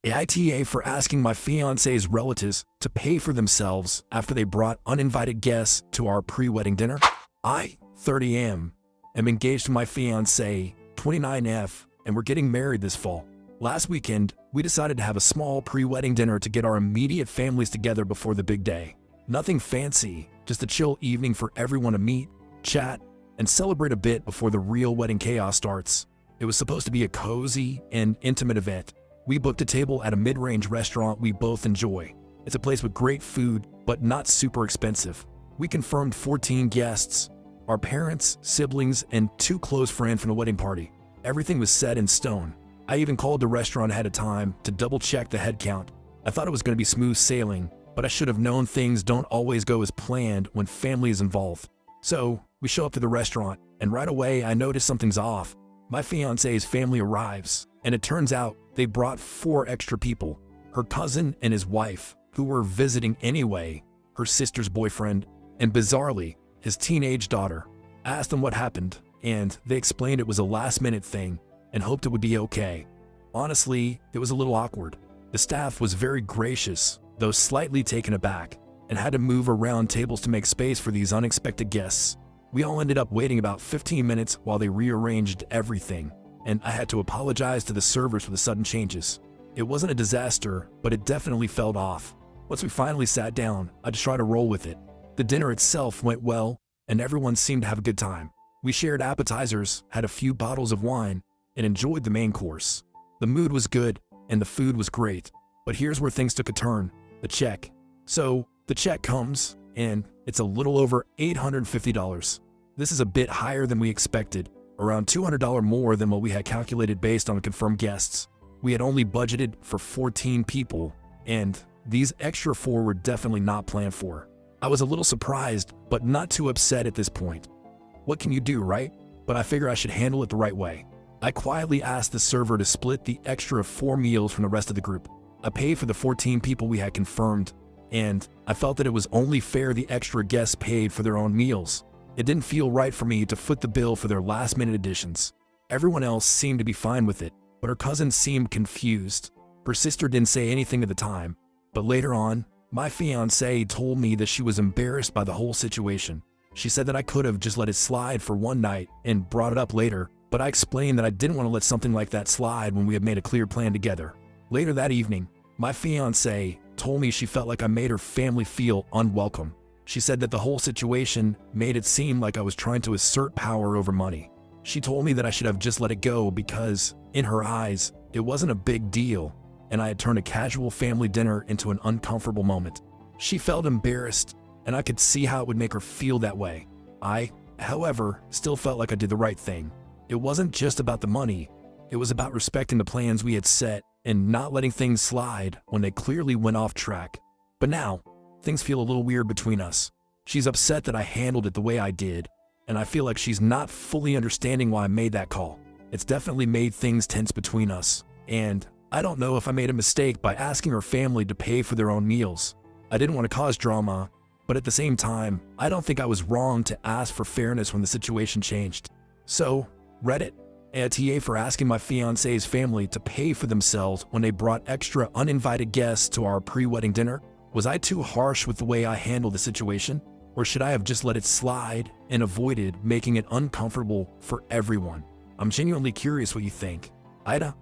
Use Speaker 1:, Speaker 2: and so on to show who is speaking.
Speaker 1: AITA for asking my fiancé's relatives to pay for themselves after they brought uninvited guests to our pre-wedding dinner. I, 30 am engaged to my fiancée, 29F, and we're getting married this fall. Last weekend, we decided to have a small pre-wedding dinner to get our immediate families together before the big day. Nothing fancy, just a chill evening for everyone to meet, chat, and celebrate a bit before the real wedding chaos starts. It was supposed to be a cozy and intimate event. We booked a table at a mid-range restaurant we both enjoy. It's a place with great food, but not super expensive. We confirmed 14 guests, our parents, siblings, and 2 close friends from the wedding party. Everything was set in stone. I even called the restaurant ahead of time to double-check the head count. I thought it was going to be smooth sailing, but I should have known things don't always go as planned when family is involved. So, we show up to the restaurant, and right away I notice something's off. My fiancé's family arrives, and it turns out they brought 4 extra people. Her cousin and his wife, who were visiting anyway, her sister's boyfriend, and bizarrely, his teenage daughter. I asked them what happened, and they explained it was a last-minute thing and hoped it would be okay. Honestly, it was a little awkward. The staff was very gracious, though slightly taken aback, and had to move around tables to make space for these unexpected guests. We all ended up waiting about 15 minutes while they rearranged everything, and I had to apologize to the servers for the sudden changes. It wasn't a disaster, but it definitely felt off. Once we finally sat down, I just tried to roll with it. The dinner itself went well, and everyone seemed to have a good time. We shared appetizers, had a few bottles of wine, and enjoyed the main course. The mood was good, and the food was great. But here's where things took a turn: the check. So, the check comes, and it's a little over $850. This is a bit higher than we expected, around $200 more than what we had calculated based on confirmed guests. We had only budgeted for 14 people, and these extra 4 were definitely not planned for. I was a little surprised, but not too upset at this point. What can you do, right? But I figure I should handle it the right way. I quietly asked the server to split the extra 4 meals from the rest of the group. I paid for the 14 people we had confirmed, and I felt that it was only fair the extra guests paid for their own meals. It didn't feel right for me to foot the bill for their last-minute additions. Everyone else seemed to be fine with it, but her cousin seemed confused. Her sister didn't say anything at the time, but later on, my fiancée told me that she was embarrassed by the whole situation. She said that I could have just let it slide for one night and brought it up later, but I explained that I didn't want to let something like that slide when we had made a clear plan together. Later that evening, my fiancée told me she felt like I made her family feel unwelcome. She said that the whole situation made it seem like I was trying to assert power over money. She told me that I should have just let it go because, in her eyes, it wasn't a big deal, and I had turned a casual family dinner into an uncomfortable moment. She felt embarrassed, and I could see how it would make her feel that way. I, however, still felt like I did the right thing. It wasn't just about the money, it was about respecting the plans we had set and not letting things slide when they clearly went off track. But now, things feel a little weird between us. She's upset that I handled it the way I did, and I feel like she's not fully understanding why I made that call. It's definitely made things tense between us, and I don't know if I made a mistake by asking her family to pay for their own meals. I didn't want to cause drama, but at the same time, I don't think I was wrong to ask for fairness when the situation changed. So, Reddit, AITA for asking my fiancé's family to pay for themselves when they brought extra uninvited guests to our pre-wedding dinner. Was I too harsh with the way I handled the situation? Or should I have just let it slide and avoided making it uncomfortable for everyone? I'm genuinely curious what you think. AITA,